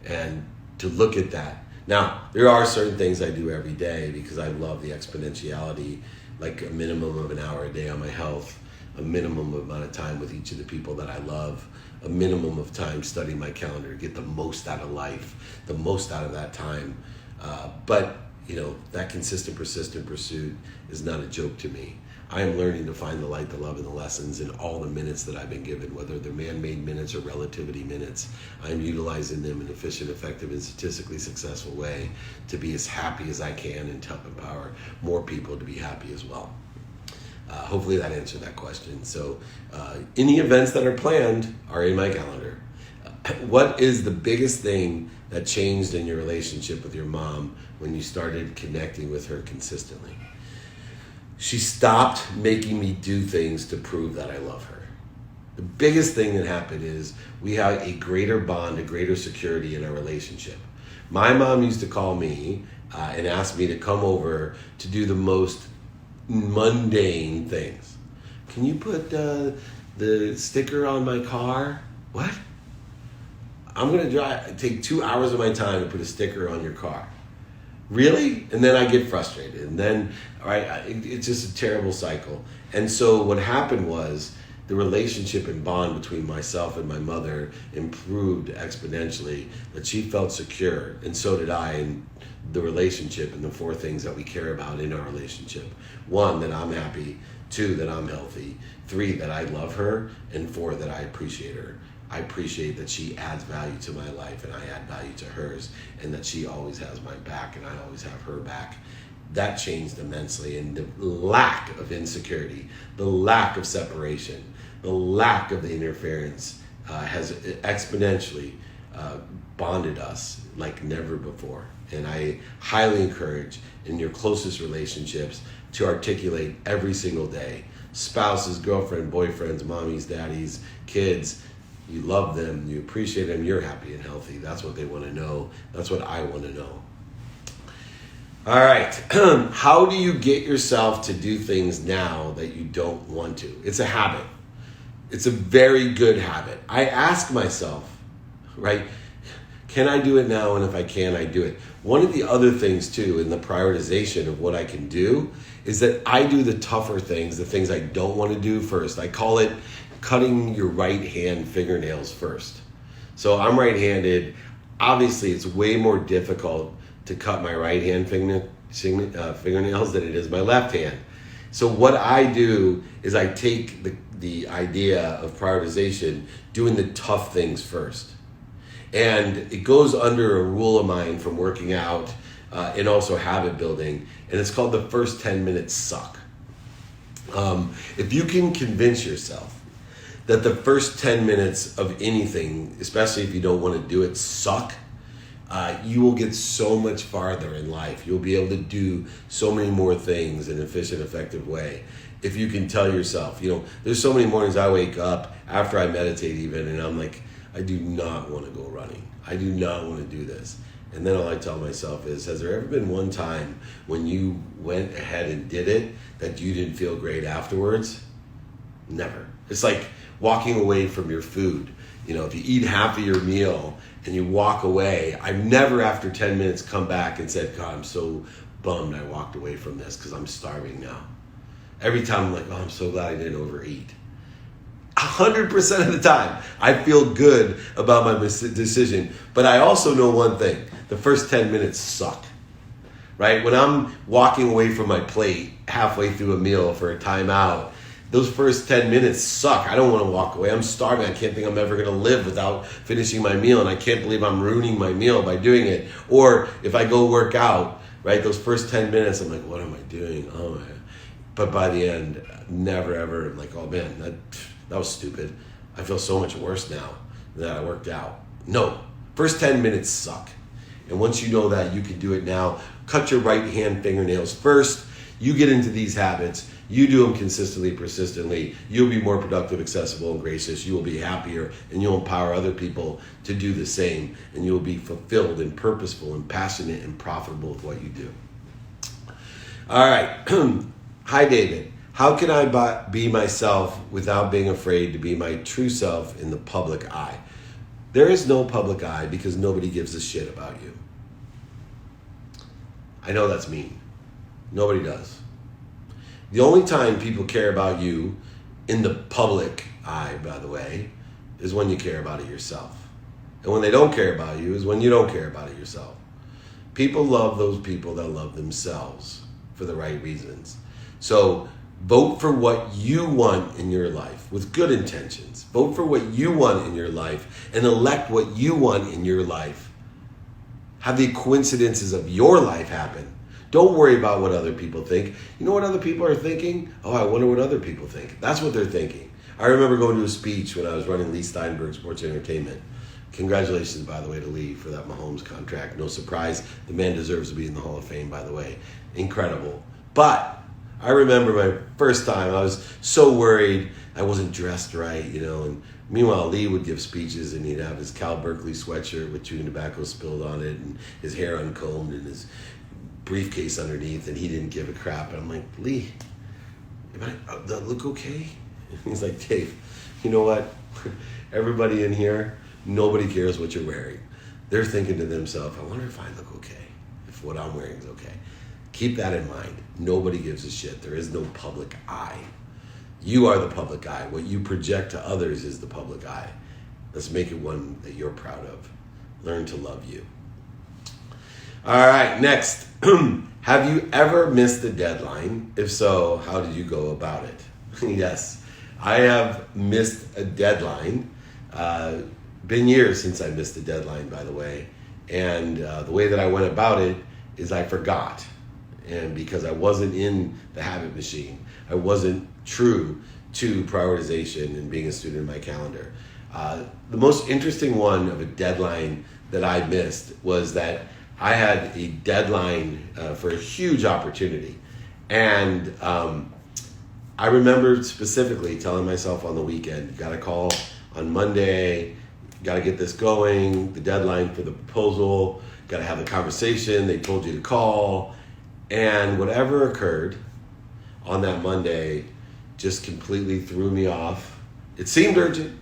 And to look at that. Now, there are certain things I do every day because I love the exponentiality, like a minimum of an hour a day on my health, a minimum amount of time with each of the people that I love, a minimum of time studying my calendar to get the most out of life, the most out of that time. But that consistent, persistent pursuit is not a joke to me. I am learning to find the light, the love, and the lessons in all the minutes that I've been given, whether they're man-made minutes or relativity minutes. I'm utilizing them in an efficient, effective, and statistically successful way to be as happy as I can and to help empower more people to be happy as well. Hopefully that answered that question. So any events that are planned are in my calendar. What is the biggest thing that changed in your relationship with your mom when you started connecting with her consistently? She stopped making me do things to prove that I love her. The biggest thing that happened is we had a greater bond, a greater security in our relationship. My mom used to call me and ask me to come over to do the most mundane things. Can you put the sticker on my car? What? I'm going to take 2 hours of my time to put a sticker on your car. Really? And then I get frustrated. And then, it's just a terrible cycle. And so what happened was the relationship and bond between myself and my mother improved exponentially, that she felt secure, and so did I, in the relationship and the 4 things that we care about in our relationship. 1, that I'm happy. 2, that I'm healthy. 3, that I love her. And 4, that I appreciate her. I appreciate that she adds value to my life and I add value to hers, and that she always has my back and I always have her back. That changed immensely, and the lack of insecurity, the lack of separation, the lack of the interference has exponentially bonded us like never before. And I highly encourage in your closest relationships to articulate every single day. Spouses, girlfriend, boyfriends, mommies, daddies, kids, you love them, you appreciate them, you're happy and healthy. That's what they want to know. That's what I want to know. All right. How do you get yourself to do things now that you don't want to? It's a habit. It's a very good habit. I ask myself, right, can I do it now? And if I can, I do it. One of the other things too in the prioritization of what I can do is that I do the tougher things, the things I don't want to do first. I call it cutting your right hand fingernails first. So I'm right-handed. Obviously, it's way more difficult to cut my right hand fingernails than it is my left hand. So what I do is I take the idea of prioritization, doing the tough things first. And it goes under a rule of mine from working out and also habit building, and it's called the first 10 minutes suck. If you can convince yourself that the first 10 minutes of anything, especially if you don't want to do it, suck, you will get so much farther in life. You'll be able to do so many more things in an efficient, effective way. If you can tell yourself, there's so many mornings I wake up after I meditate even, and I'm like, I do not want to go running. I do not want to do this. And then all I tell myself is, has there ever been one time when you went ahead and did it that you didn't feel great afterwards? Never. It's like walking away from your food. If you eat half of your meal and you walk away, I've never after 10 minutes come back and said, God, I'm so bummed I walked away from this because I'm starving now. Every time I'm like, oh, I'm so glad I didn't overeat. 100% of the time, I feel good about my decision. But I also know one thing. The first 10 minutes suck. Right? When I'm walking away from my plate halfway through a meal for a timeout, those first 10 minutes suck. I don't want to walk away. I'm starving. I can't think I'm ever going to live without finishing my meal. And I can't believe I'm ruining my meal by doing it. Or if I go work out, right, those first 10 minutes, I'm like, what am I doing? Oh, man. But by the end, never ever, I'm like, oh man, that was stupid. I feel so much worse now that I worked out. No, first 10 minutes suck. And once you know that, you can do it now. Cut your right hand fingernails first. You get into these habits. You do them consistently, persistently. You'll be more productive, accessible, and gracious. You will be happier, and you'll empower other people to do the same. And you'll be fulfilled and purposeful and passionate and profitable with what you do. All right. Hi, David. How can I be myself without being afraid to be my true self in the public eye? There is no public eye because nobody gives a shit about you. I know that's mean. Nobody does. The only time people care about you in the public eye, by the way, is when you care about it yourself. And when they don't care about you is when you don't care about it yourself. People love those people that love themselves for the right reasons. So vote for what you want in your life with good intentions. Vote for what you want in your life and elect what you want in your life. Have the coincidences of your life happen. Don't worry about what other people think. You know what other people are thinking? Oh, I wonder what other people think. That's what they're thinking. I remember going to a speech when I was running Lee Steinberg Sports Entertainment. Congratulations, by the way, to Lee for that Mahomes contract. No surprise. The man deserves to be in the Hall of Fame, by the way. Incredible. But I remember my first time, I was so worried I wasn't dressed right, and meanwhile Lee would give speeches and he'd have his Cal Berkeley sweatshirt with chewing tobacco spilled on it and his hair uncombed and his briefcase underneath, and he didn't give a crap. And I'm like, Lee, does that look okay? And he's like, Dave, you know what? Everybody in here, nobody cares what you're wearing. They're thinking to themselves, I wonder if I look okay, if what I'm wearing is okay. Keep that in mind. Nobody gives a shit. There is no public eye. You are the public eye. What you project to others is the public eye. Let's make it one that you're proud of. Learn to love you. All right, next. Have you ever missed a deadline? If so, how did you go about it? Yes, I have missed a deadline. Been years since I missed a deadline, by the way. And the way that I went about it is I forgot. And because I wasn't in the habit machine, I wasn't true to prioritization and being a student in my calendar. The most interesting one of a deadline that I missed was that I had a deadline for a huge opportunity. And I remember specifically telling myself on the weekend, got a call on Monday, got to get this going, the deadline for the proposal, got to have the conversation, they told you to call. And whatever occurred on that Monday just completely threw me off. It seemed urgent.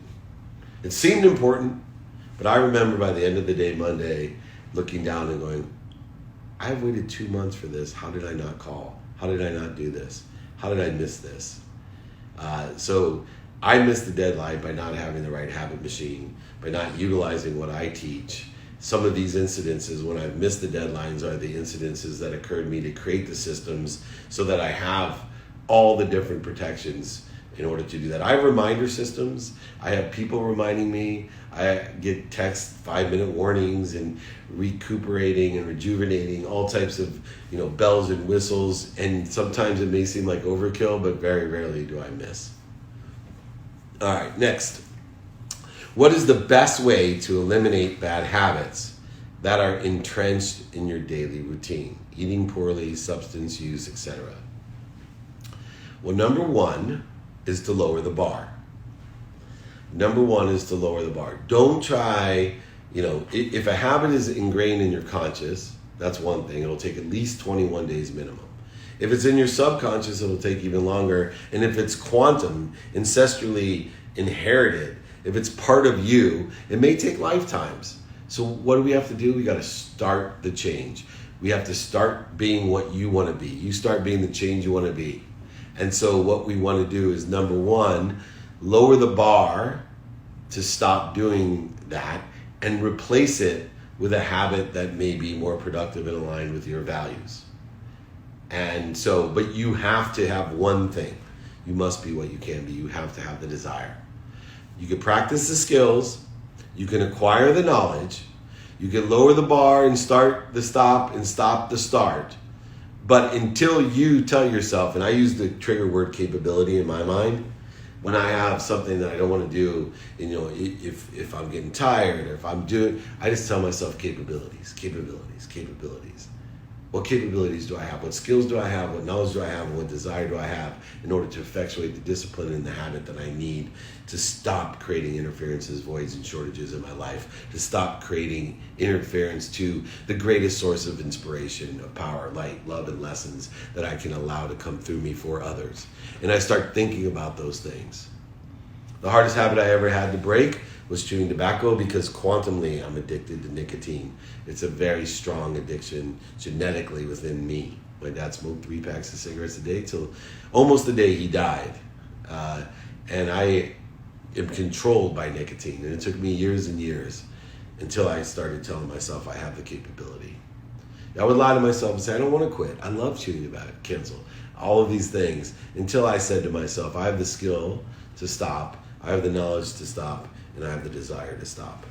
It seemed important. But I remember by the end of the day, Monday, looking down and going, I've waited 2 months for this. How did I not call? How did I not do this? How did I miss this? So I missed the deadline by not having the right habit machine, by not utilizing what I teach. Some of these incidences, when I've missed the deadlines, are the incidences that occurred to me to create the systems so that I have all the different protections in order to do that. I have reminder systems. I have people reminding me. I get text 5-minute warnings and recuperating and rejuvenating, all types of bells and whistles. And sometimes it may seem like overkill, but very rarely do I miss. All right, next. What is the best way to eliminate bad habits that are entrenched in your daily routine? Eating poorly, substance use, etc. Well, number one is to lower the bar. Don't try, if a habit is ingrained in your conscious, that's one thing. It'll take at least 21 days minimum. If it's in your subconscious, it'll take even longer. And if it's quantum, ancestrally inherited, if it's part of you, it may take lifetimes. So what do we have to do? We got to start the change. We have to start being what you want to be. You start being the change you want to be. And so what we want to do is, number one, lower the bar to stop doing that and replace it with a habit that may be more productive and aligned with your values. And so, but you have to have one thing. You must be what you can be. You have to have the desire. You can practice the skills. You can acquire the knowledge. You can lower the bar and start the stop and stop the start. But until you tell yourself, and I use the trigger word capability in my mind, when I have something that I don't want to do, you know, if I'm getting tired or if I'm doing, I just tell myself capabilities. What capabilities do I have? What skills do I have? What knowledge do I have? And what desire do I have in order to effectuate the discipline and the habit that I need to stop creating interferences, voids, and shortages in my life, to stop creating interference to the greatest source of inspiration, of power, light, love, and lessons that I can allow to come through me for others. And I start thinking about those things. The hardest habit I ever had to break was chewing tobacco, because quantumly I'm addicted to nicotine. It's a very strong addiction genetically within me. My dad smoked 3 packs of cigarettes a day till almost the day he died. And I am controlled by nicotine. And it took me years and years until I started telling myself I have the capability. I would lie to myself and say, I don't want to quit. I love chewing tobacco, cancel, all of these things, until I said to myself, I have the skill to stop, I have the knowledge to stop, and I have the desire to stop.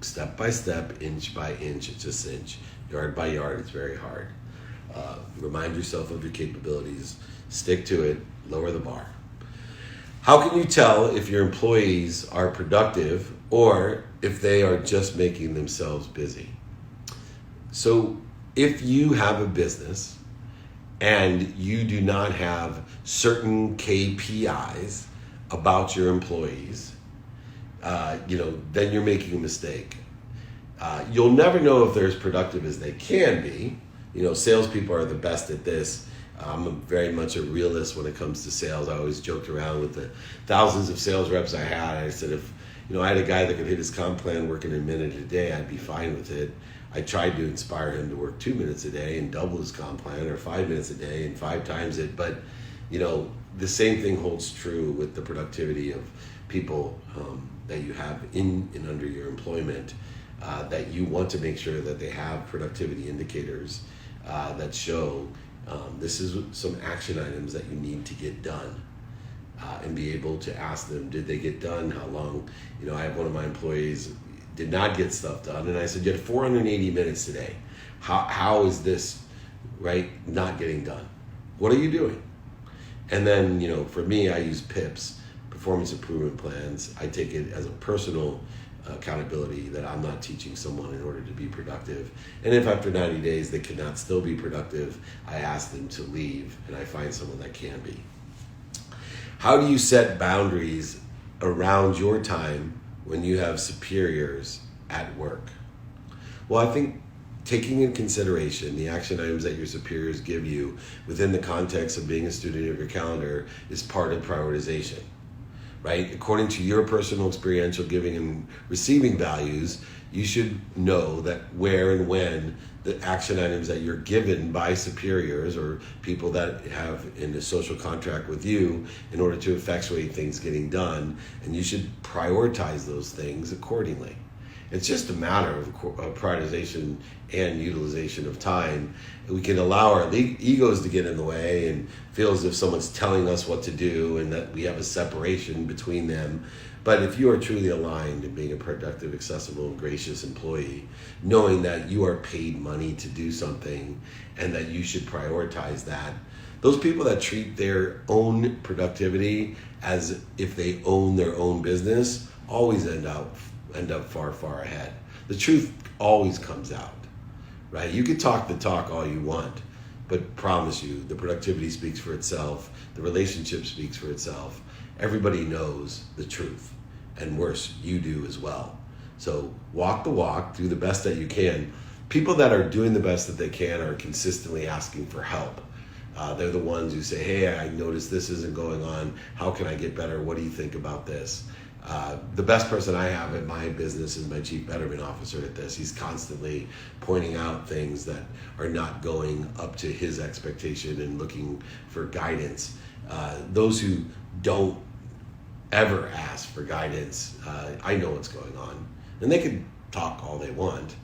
Step by step, inch by inch, it's a cinch. Yard by yard, it's very hard. Remind yourself of your capabilities, stick to it, lower the bar. How can you tell if your employees are productive or if they are just making themselves busy? So if you have a business and you do not have certain KPIs about your employees, then you're making a mistake. You'll never know if they're as productive as they can be. You know, salespeople are the best at this. I'm very much a realist when it comes to sales. I always joked around with the thousands of sales reps I had. I said, if I had a guy that could hit his comp plan working a minute a day, I'd be fine with it. I tried to inspire him to work 2 minutes a day and double his comp plan, or 5 minutes a day and 5 times it. But, the same thing holds true with the productivity of people that you have in and under your employment, that you want to make sure that they have productivity indicators that show this is some action items that you need to get done, and be able to ask them, did they get done? How long? I have one of my employees did not get stuff done, and I said, you had 480 minutes today. How is this, right, not getting done? What are you doing? And then, for me, I use PIPs, performance improvement plans. I take it as a personal accountability that I'm not teaching someone in order to be productive. And if after 90 days they cannot still be productive, I ask them to leave and I find someone that can be. How do you set boundaries around your time when you have superiors at work? Well, I think taking in consideration the action items that your superiors give you within the context of being a student of your calendar is part of prioritization, right? According to your personal experiential giving and receiving values, you should know that where and when the action items that you're given by superiors or people that have in a social contract with you in order to effectuate things getting done, and you should prioritize those things accordingly. It's just a matter of prioritization and utilization of time. We can allow our egos to get in the way and feel as if someone's telling us what to do and that we have a separation between them. But if you are truly aligned in being a productive, accessible, and gracious employee, knowing that you are paid money to do something and that you should prioritize that, those people that treat their own productivity as if they own their own business always end up far, far ahead. The truth always comes out, right? You can talk the talk all you want, but promise you, the productivity speaks for itself. The relationship speaks for itself. Everybody knows the truth, and worse, you do as well. So walk the walk, do the best that you can. People that are doing the best that they can are consistently asking for help. They're the ones who say, hey, I noticed this isn't going on. How can I get better? What do you think about this? The best person I have at my business is my chief betterment officer at this. He's constantly pointing out things that are not going up to his expectation and looking for guidance. Those who don't ever ask for guidance, I know what's going on. And they can talk all they want,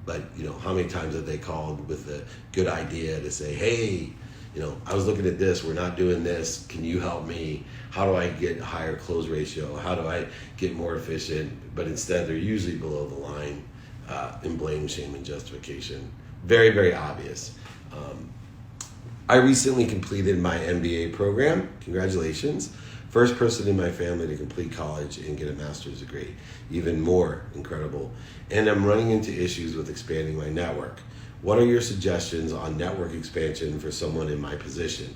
but how many times have they called with a good idea to say, hey, I was looking at this, we're not doing this, can you help me? How do I get a higher close ratio? How do I get more efficient? But instead, they're usually below the line in blame, shame, and justification. Very, very obvious. I recently completed my MBA program. Congratulations. First person in my family to complete college and get a master's degree. Even more incredible. And I'm running into issues with expanding my network. What are your suggestions on network expansion for someone in my position?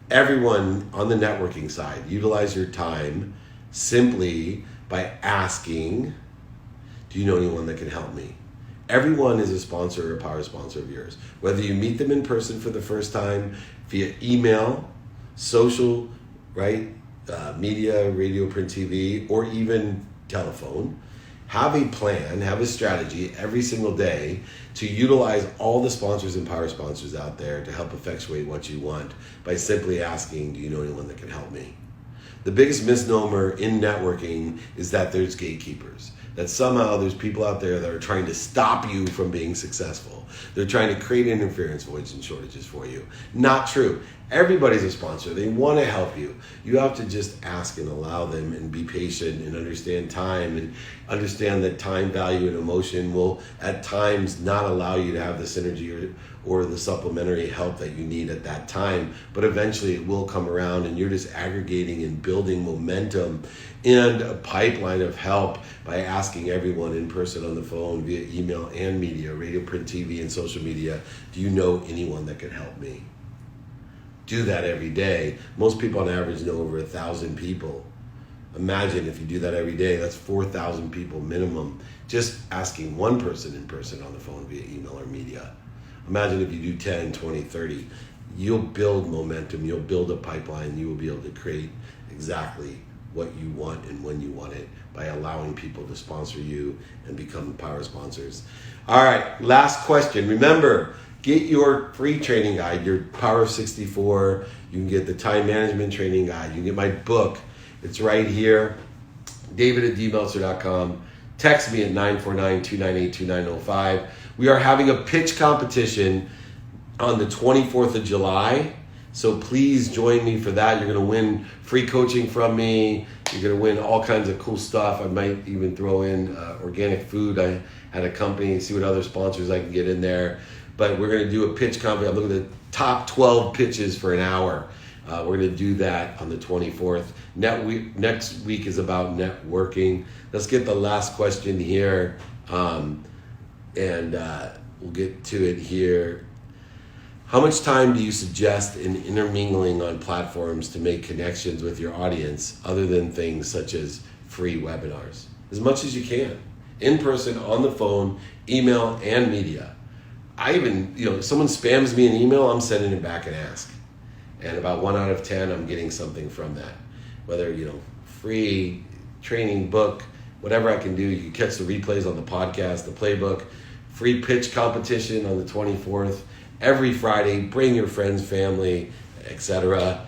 Everyone on the networking side, utilize your time simply by asking, do you know anyone that can help me? Everyone is a sponsor or a power sponsor of yours. Whether you meet them in person for the first time, via email, social, right, media, radio, print, TV, or even telephone, have a plan, have a strategy every single day to utilize all the sponsors and power sponsors out there to help effectuate what you want by simply asking, do you know anyone that can help me? The biggest misnomer in networking is that there's gatekeepers, that somehow there's people out there that are trying to stop you from being successful. They're trying to create interference, voids, and shortages for you. Not true. Everybody's a sponsor. They want to help you. You have to just ask and allow them and be patient and understand time and understand that time, value, and emotion will at times not allow you to have the synergy or the supplementary help that you need at that time. But eventually it will come around and you're just aggregating and building momentum and a pipeline of help by asking everyone in person, on the phone, via email and media, radio, print, TV, and social media, do you know anyone that can help me? Do that every day. Most people on average know over 1,000 people. Imagine if you do that every day, that's 4,000 people minimum. Just asking one person in person on the phone via email or media. Imagine if you do 10, 20, 30. You'll build momentum, you'll build a pipeline, you will be able to create exactly what you want and when you want it by allowing people to sponsor you and become power sponsors. All right, last question. Remember, get your free training guide, your Power of 64. You can get the time management training guide. You can get my book. It's right here, david@dmeltzer.com. Text me at 949-298-2905. We are having a pitch competition on the 24th of July. So please join me for that. You're going to win free coaching from me. You're going to win all kinds of cool stuff. I might even throw in organic food. I had a company, see what other sponsors I can get in there. But we're going to do a pitch competition. I'm looking at the top 12 pitches for an hour. We're going to do that on the 24th. Next week is about networking. Let's get the last question here. And we'll get to it here. How much time do you suggest in intermingling on platforms to make connections with your audience other than things such as free webinars? As much as you can. In person, on the phone, email, and media. I even, if someone spams me an email, I'm sending it back and ask. And about 1 out of 10, I'm getting something from that. Whether, free training, book, whatever I can do. You can catch the replays on the podcast, the playbook, free pitch competition on the 24th. Every Friday, bring your friends, family, etc.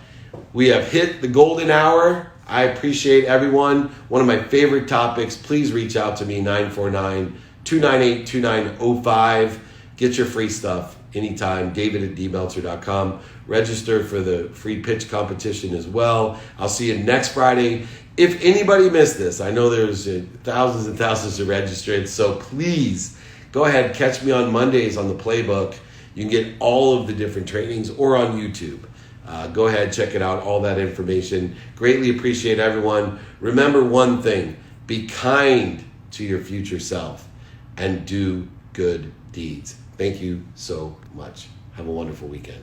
We have hit the golden hour. I appreciate everyone. One of my favorite topics, please reach out to me, 949-298-2905. Get your free stuff anytime, david@dmeltzer.com. Register for the free pitch competition as well. I'll see you next Friday. If anybody missed this, I know there's thousands and thousands of registrants, so please go ahead, catch me on Mondays on the playbook. You can get all of the different trainings or on YouTube. Go ahead, check it out, all that information. Greatly appreciate everyone. Remember one thing, be kind to your future self and do good deeds. Thank you so much. Have a wonderful weekend.